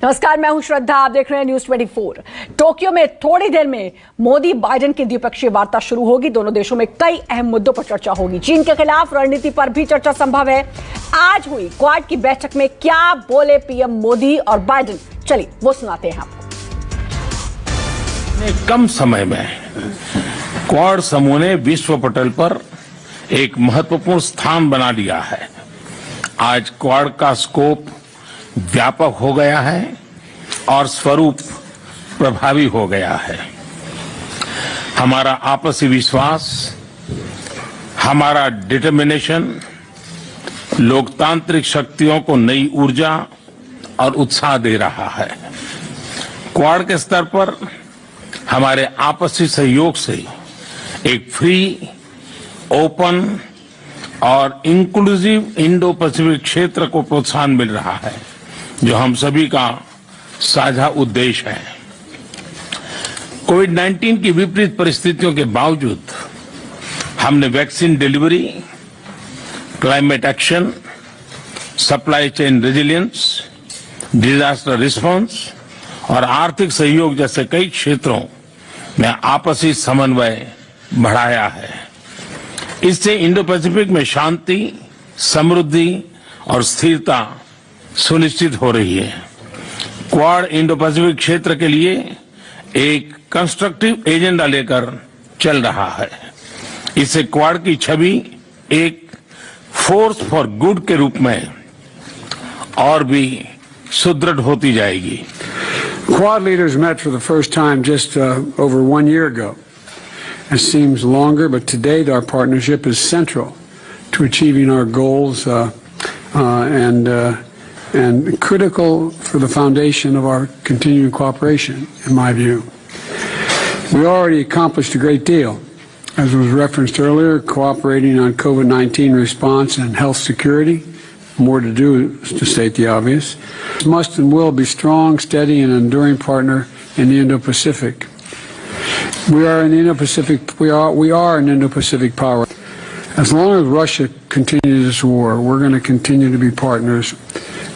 नमस्कार, मैं हूं श्रद्धा, आप देख रहे हैं न्यूज 24। टोक्यो में थोड़ी देर में मोदी बाइडेन की द्विपक्षीय वार्ता शुरू होगी। दोनों देशों में कई अहम मुद्दों पर चर्चा होगी। चीन के खिलाफ रणनीति पर भी चर्चा संभव है। आज हुई क्वाड की बैठक में क्या बोले पीएम मोदी और बाइडेन, चलिए वो सुनाते हैं आपको। कम समय में क्वाड समूह ने विश्व पटल पर एक महत्वपूर्ण स्थान बना लिया है। आज क्वाड का स्कोप व्यापक हो गया है और स्वरूप प्रभावी हो गया है। हमारा आपसी विश्वास, हमारा डिटर्मिनेशन लोकतांत्रिक शक्तियों को नई ऊर्जा और उत्साह दे रहा है। क्वाड के स्तर पर हमारे आपसी सहयोग से एक फ्री, ओपन और इंक्लूसिव इंडो पैसिफिक क्षेत्र को प्रोत्साहन मिल रहा है, जो हम सभी का साझा उद्देश्य है। कोविड-19 की विपरीत परिस्थितियों के बावजूद हमने vaccine delivery, climate action, supply chain resilience, disaster response और आर्थिक सहयोग जैसे कई क्षेत्रों में आपसी समन्वय बढ़ाया है। इससे इंडो पैसिफिक में शांति, समृद्धि और स्थिरता सुनिश्चित हो रही है। क्वाड इंडो पैसिफिक क्षेत्र के लिए एक कंस्ट्रक्टिव एजेंडा लेकर चल रहा है। इससे क्वाड की छवि एक फोर्स फॉर गुड के रूप में और भी सुदृढ़ होती जाएगी। Quad leaders met for the first time just over 1 year ago. It seems longer, but to date our partnership is central to achieving our goals and critical for the foundation of our continuing cooperation, in my view. We already accomplished a great deal. As was referenced earlier, cooperating on COVID-19 response and health security. More to do, to state the obvious. Must and will be strong, steady, and enduring partner in the Indo-Pacific. We are in the Indo-Pacific. We are an Indo-Pacific power. As long as Russia continues this war, we're going to continue to be partners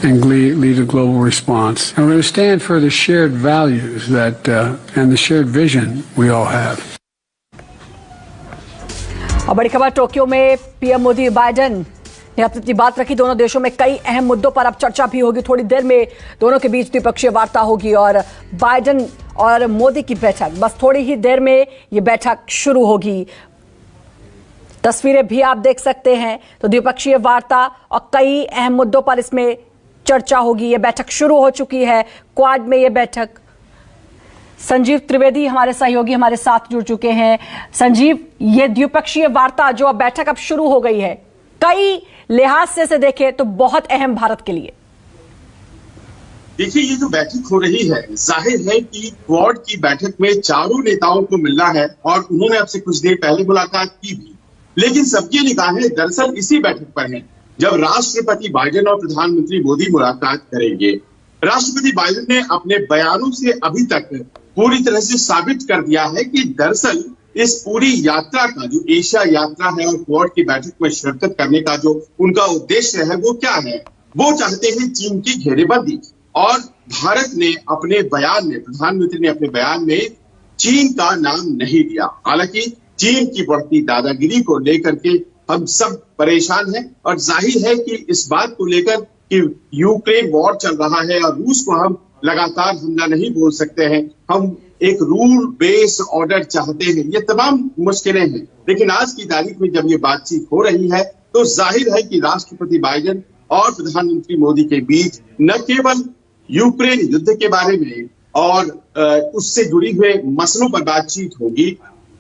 and lead a global response. And we're going to stand for the shared values that and the shared vision we all have. और बड़ी खबर, Tokyo में PM Modi Biden ने अपनी बात रखी। दोनों देशों में कई अहम मुद्दों पर अब चर्चा भी होगी। थोड़ी देर में दोनों के बीच द्विपक्षीय वार्ता होगी और बाइडेन और मोदी की बैठक, बस थोड़ी ही देर में ये बैठक शुरू होगी। तस्वीरें भी आप देख सकते हैं। तो द्विपक्षीय वार्ता और कई अहम मुद्दों पर इसमें चर्चा होगी। ये बैठक शुरू हो चुकी है। क्वाड में ये बैठक, संजीव त्रिवेदी हमारे सहयोगी हमारे साथ जुड़ चुके हैं। संजीव, ये द्विपक्षीय वार्ता जो अब बैठक अब शुरू हो गई है, कई लिहाज से देखें तो बहुत अहम भारत के लिए। देखिए, ये जो बैठक हो रही है, जाहिर है कि क्वाड की बैठक में चारों नेताओं को मिलना है और उन्होंने अब से कुछ देर पहले मुलाकात की भी। लेकिन सबकी निगाहें दरअसल इसी बैठक पर हैं, जब राष्ट्रपति बाइडेन और प्रधानमंत्री मोदी मुलाकात करेंगे। राष्ट्रपति बाइडेन ने अपने बयानों से अभी तक पूरी तरह से साबित कर दिया है कि दरअसल इस पूरी यात्रा का, जो एशिया यात्रा है और क्वाड की बैठक में शिरकत करने का जो उनका उद्देश्य है, वो क्या है। वो चाहते हैं चीन की घेरेबंदी। और भारत ने अपने बयान में, प्रधानमंत्री ने अपने बयान में चीन का नाम नहीं लिया। हालांकि चीन की बढ़ती दादागिरी को लेकर के हम सब परेशान हैं और जाहिर है कि इस बात को लेकर कि यूक्रेन वॉर चल रहा है और रूस को हम लगातार हमला नहीं बोल सकते हैं, हम एक रूल बेस्ड ऑर्डर चाहते हैं, ये तमाम मुश्किलें हैं। लेकिन आज की तारीख में जब ये बातचीत हो रही है तो जाहिर है कि राष्ट्रपति बाइडेन और प्रधानमंत्री मोदी के बीच न केवल यूक्रेन युद्ध के बारे में और उससे जुड़ी हुए मसलों पर बातचीत होगी,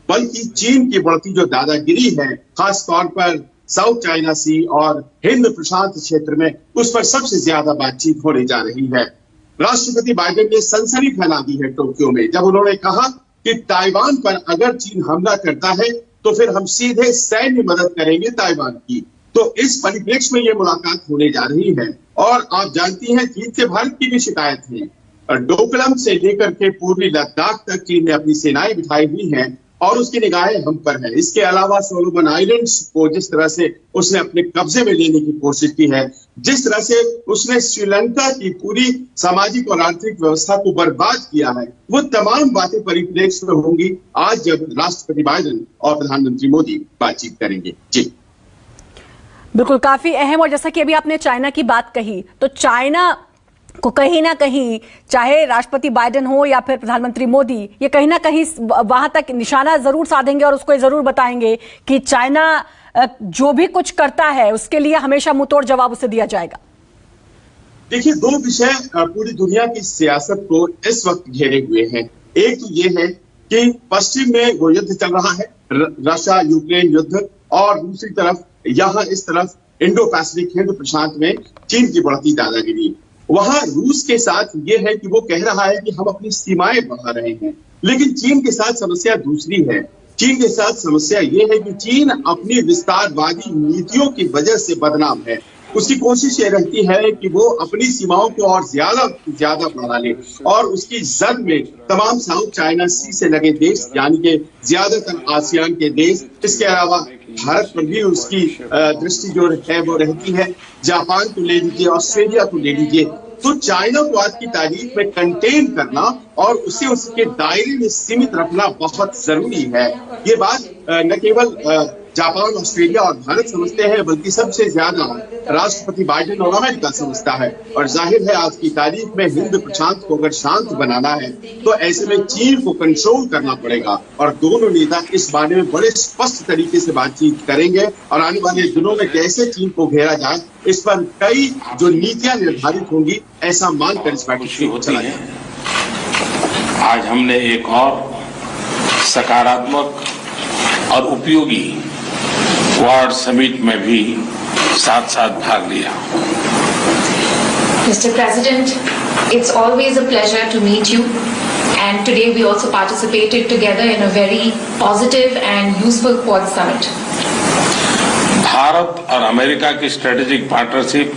बल्कि चीन की बढ़ती जो दादागिरी है, खास तौर पर साउथ चाइना सी और हिंद प्रशांत क्षेत्र में, उस पर सबसे ज्यादा बातचीत होने जा रही है। राष्ट्रपति बाइडेन ने सनसनी फैला दी है टोक्यो में, जब उन्होंने कहा कि ताइवान पर अगर चीन हमला करता है तो फिर हम सीधे सैन्य मदद करेंगे ताइवान की। तो इस परिप्रेक्ष्य में ये मुलाकात होने जा रही है। और आप जानती हैं, चीन से भारत की भी शिकायत है। डोकलम से लेकर के पूर्वी लद्दाख तक चीन ने अपनी सेनाएं बिठाई हुई हैं और उसकी निगाहें हम पर है। इसके अलावा सोलोमन आइलैंड्स को जिस तरह से उसने अपने कब्जे में लेने की कोशिश की है, जिस तरह से उसने श्रीलंका की पूरी सामाजिक और आर्थिक व्यवस्था को बर्बाद किया है, वो तमाम बातें परिप्रेक्ष्य में होंगी आज जब राष्ट्रपति बाइडेन और प्रधानमंत्री मोदी बातचीत करेंगे। जी बिल्कुल, काफी अहम। और जैसा कि अभी आपने चाइना की बात कही, तो चाइना को कहीं ना कहीं, चाहे राष्ट्रपति बाइडेन हो या फिर प्रधानमंत्री मोदी, ये कहीं ना कहीं वहां तक निशाना जरूर साधेंगे और उसको जरूर बताएंगे कि चाइना जो भी कुछ करता है उसके लिए हमेशा मुंहतोड़ जवाब उसे दिया जाएगा। देखिए, दो विषय पूरी दुनिया की सियासत को इस वक्त घेरे हुए हैं। एक तो ये है कि पश्चिम में वो युद्ध चल रहा है, रशिया यूक्रेन युद्ध, और दूसरी तरफ यहाँ इस तरफ इंडो पैसिफिक हिंद प्रशांत में चीन की बढ़ती दादागिरी। वहां रूस के साथ ये है कि वो कह रहा है कि हम अपनी सीमाएं बढ़ा रहे हैं, लेकिन चीन के साथ समस्या दूसरी है। चीन के साथ समस्या ये है कि चीन अपनी विस्तारवादी नीतियों की वजह से बदनाम है। उसकी कोशिश ये रहती है कि वो अपनी सीमाओं को और ज्यादा बढ़ा ले, और उसकी जद में तमाम साउथ चाइना सी से लगे देश, यानी कि ज्यादातर आसियान के देश, इसके अलावा भारत पर भी उसकी दृष्टि जो है वो रहती है। जापान को ले लीजिए, ऑस्ट्रेलिया को ले लीजिए, तो चाइना को आज की तारीख में कंटेन करना और उसे उसके दायरे में सीमित रखना बहुत जरूरी है। ये बात न केवल जापान, ऑस्ट्रेलिया और भारत समझते हैं, बल्कि सबसे ज्यादा राष्ट्रपति बाइडेन और अमेरिका समझता है। और जाहिर है आज की तारीख में हिंद प्रशांत को अगर शांत बनाना है तो ऐसे में चीन को कंट्रोल करना पड़ेगा, और दोनों नेता इस बारे में बड़े स्पष्ट तरीके से बातचीत करेंगे। और आने वाले दिनों में कैसे चीन को घेरा जाए, इस पर कई जो नीतियां निर्धारित होंगी, ऐसा मानकर इस बैठक को चला जाए। आज हमने एक और सकारात्मक और उपयोगी क्वाड समिट में भी साथ साथ भाग लिया। Mr. President, it's always a pleasure to meet you, and today we also participated together in a very positive and useful Quad Summit. Bharat और अमेरिका की स्ट्रेटेजिक पार्टनरशिप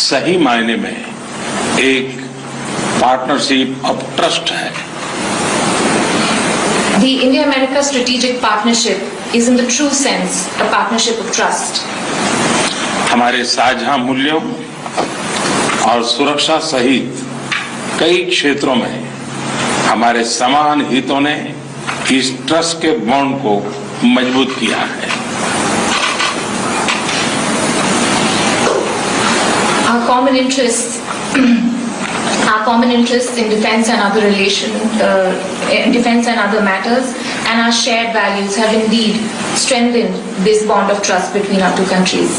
सही मायने में एक पार्टनरशिप ऑफ ट्रस्ट है। The India-America strategic partnership is in the true sense a partnership of trust. हमारे साझा मूल्यों और सुरक्षा सहित कई क्षेत्रों में हमारे समान हितों ने इस ट्रस्ट के बॉन्ड को मजबूत किया है। Our common interests in defense and other matters, and our shared values have indeed strengthened this bond of trust between our two countries.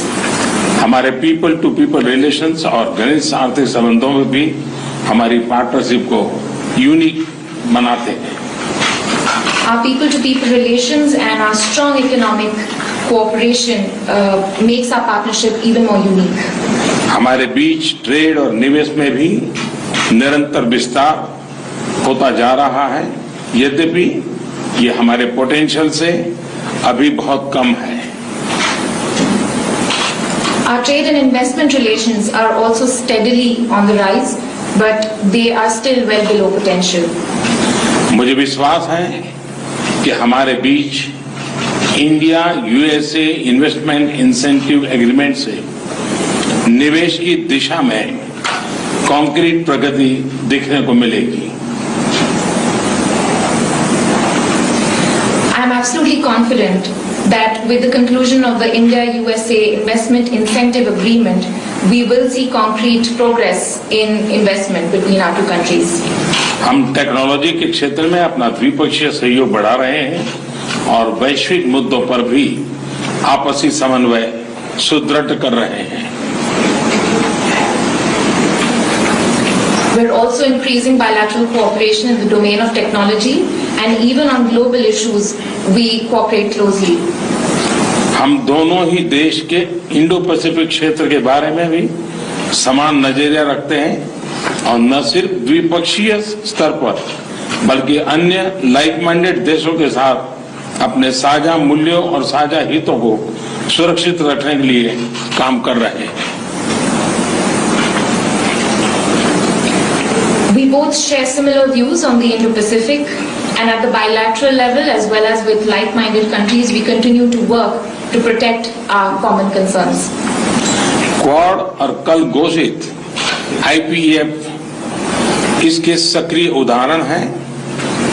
हमारे पीपल टू पीपल रिलेशंस और घनिष्ठ आर्थिक संबंधों में भी हमारी पार्टनरशिप को यूनिक बनाते हैं। Our people-to-people relations and our strong economic cooperation makes our partnership even more unique. हमारे बीच ट्रेड और निवेश में भी निरंतर विस्तार होता जा रहा है, यद्यपि ये हमारे पोटेंशियल से अभी बहुत कम है। Our trade and investment relations are also steadily on the rise, but they are still well below potential. मुझे विश्वास है कि हमारे बीच India USA investment incentive agreement से निवेश की दिशा में कॉन्क्रीट प्रगति देखने को मिलेगी। I am absolutely confident that with the conclusion of the India-USA Investment Incentive Agreement, we will see concrete progress in investment between our two countries. हम technology के क्षेत्र में अपना द्विपक्षीय सहयोग बढ़ा रहे हैं और वैश्विक मुद्दों पर भी आपसी समन्वय सुदृढ़ कर रहे हैं। We're also increasing bilateral cooperation in the domain of technology, and even on global issues, we cooperate closely. हम दोनों ही देश के इंडो पैसिफिक क्षेत्र के बारे में भी समान नजरिया रखते हैं, और न सिर्फ द्विपक्षीय स्तर पर बल्कि अन्य लाइक माइंडेड देशों के साथ अपने साझा मूल्यों और साझा हितों को सुरक्षित रखने के लिए काम कर रहे हैं। We both share similar views on the Indo-Pacific And at the bilateral level, as well as with like-minded countries, we continue to work to protect our common concerns. Quad और कल घोषित IPEF इसके सक्रिय उदाहरण हैं।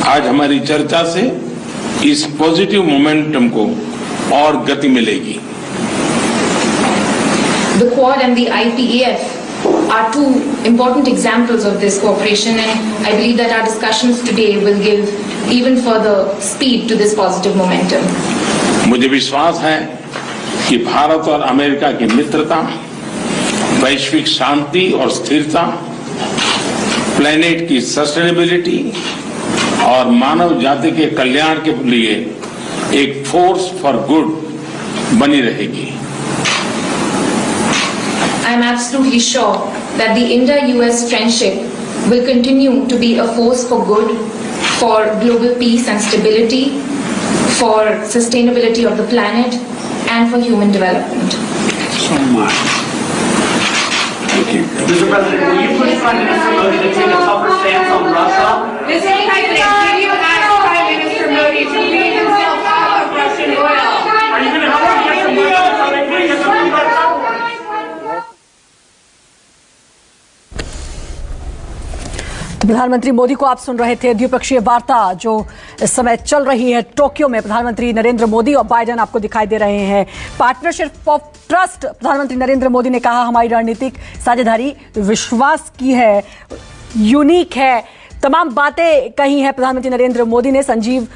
आज हमारी चर्चा से इस पॉजिटिव मोमेंटम को और गति मिलेगी। The Quad and the IPEF are two important examples of this cooperation, and I believe that our discussions today will give even further speed to this positive momentum. मुझे विश्वास है कि भारत और अमेरिका की मित्रता, वैश्विक शांति और स्थिरता, प्लेनेट की सस्टेनेबिलिटी और मानव जाति के कल्याण के लिए एक फोर्स फॉर गुड बनी रहेगी। I am absolutely sure that the India-US friendship will continue to be a force for good, for global peace and stability, for sustainability of the planet, and for human development. So much. Thank you. Mr. President, will you push Prime Minister Modi to take a tougher stance on Russia? Mr. President, will you ask Prime Minister Modi to leave himself out of Russian oil? Are you going to help him get some weapons so they can get some food on top? तो प्रधानमंत्री मोदी को आप सुन रहे थे। द्विपक्षीय वार्ता जो इस समय चल रही है टोक्यो में, प्रधानमंत्री नरेंद्र मोदी और बाइडेन आपको दिखाई दे रहे हैं। पार्टनरशिप ऑफ ट्रस्ट, प्रधानमंत्री नरेंद्र मोदी ने कहा हमारी रणनीतिक साझेदारी विश्वास की है, यूनिक है। तमाम बातें कही हैं प्रधानमंत्री नरेंद्र मोदी ने। संजीव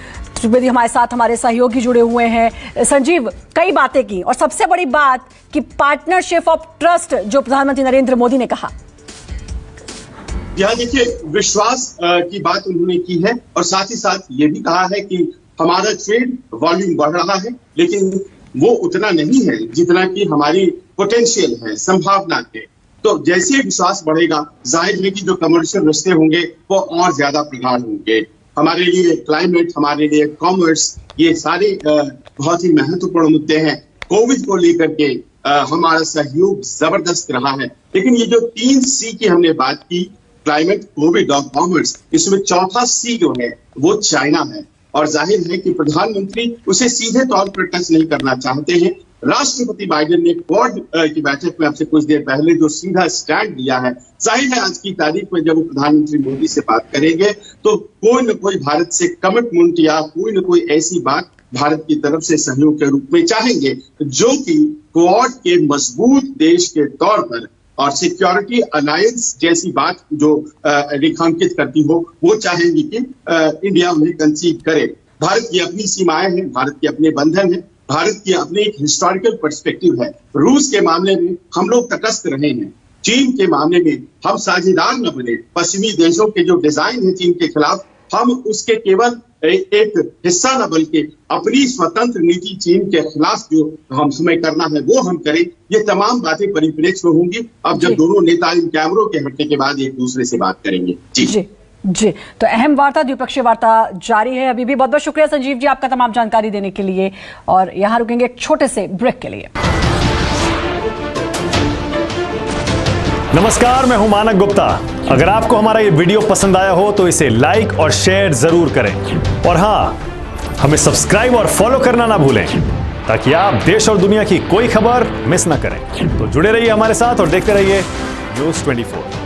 त्रिवेदी हमारे साथ, हमारे सहयोगी जुड़े हुए हैं। संजीव, कई बातें की और सबसे बड़ी बात कि पार्टनरशिप ऑफ ट्रस्ट जो प्रधानमंत्री नरेंद्र मोदी ने कहा। यहाँ देखिए, विश्वास की बात उन्होंने की है और साथ ही साथ ये भी कहा है कि हमारा ट्रेड वॉल्यूम बढ़ रहा है, लेकिन वो उतना नहीं है जितना कि हमारी पोटेंशियल है, संभावना है। तो जैसे विश्वास बढ़ेगा, जाहिर है कि जो कमर्शियल रिश्ते होंगे वो और ज्यादा प्रगाढ़ होंगे। हमारे लिए क्लाइमेट, हमारे लिए कॉमर्स, ये सारे बहुत ही महत्वपूर्ण मुद्दे हैं। कोविड को लेकर के हमारा सहयोग जबरदस्त रहा है, लेकिन ये जो 3 C की हमने बात की, क्लाइमेट, कोविड और कॉमर्स, इसमें चौथा C जो है वो चाइना है। और जाहिर है कि प्रधानमंत्री उसे सीधे तौर पर टच नहीं करना चाहते हैं। राष्ट्रपति बाइडेन ने क्वाड की बैठक में आपसे कुछ देर पहले जो सीधा स्टैंड दिया है, जाहिर है आज की तारीख में जब वो प्रधानमंत्री मोदी से बात करेंगे तो कोई न कोई भारत से कमिटमेंट या कोई न कोई ऐसी बात भारत की तरफ से सहयोग के रूप में चाहेंगे, जो कि क्वाड के मजबूत देश के तौर पर और सिक्योरिटी अलायंस जैसी बात जो रेखांकित करती हो, वो चाहेंगी कि इंडिया उन्हें कंसीड करे। भारत की अपनी सीमाएं हैं, भारत के अपने बंधन हैं, भारत की अपनी एक हिस्टोरिकल पर्सपेक्टिव है। रूस के मामले में हम लोग तटस्थ रहे हैं, चीन के मामले में हम साझेदार न बने। पश्चिमी देशों के जो डिजाइन है चीन के खिलाफ, हम उसके केवल एक हिस्सा न बल्कि अपनी स्वतंत्र नीति चीन के खिलाफ जो हम समय करना है वो हम करें। ये तमाम बातें परिप्रेक्ष्य में होंगी अब जब दोनों नेता इन कैमरों के हटने के बाद एक दूसरे से बात करेंगे। जी, तो अहम वार्ता, द्विपक्षीय वार्ता जारी है अभी भी। बहुत बहुत शुक्रिया संजीव जी आपका तमाम जानकारी देने के लिए, और यहाँ रुकेंगे एक छोटे से ब्रेक के लिए। नमस्कार, मैं हूं मानक गुप्ता। अगर आपको हमारा ये वीडियो पसंद आया हो तो इसे लाइक और शेयर जरूर करें, और हां, हमें सब्सक्राइब और फॉलो करना ना भूलें ताकि आप देश और दुनिया की कोई खबर मिस ना करें। तो जुड़े रहिए हमारे साथ और देखते रहिए News 24।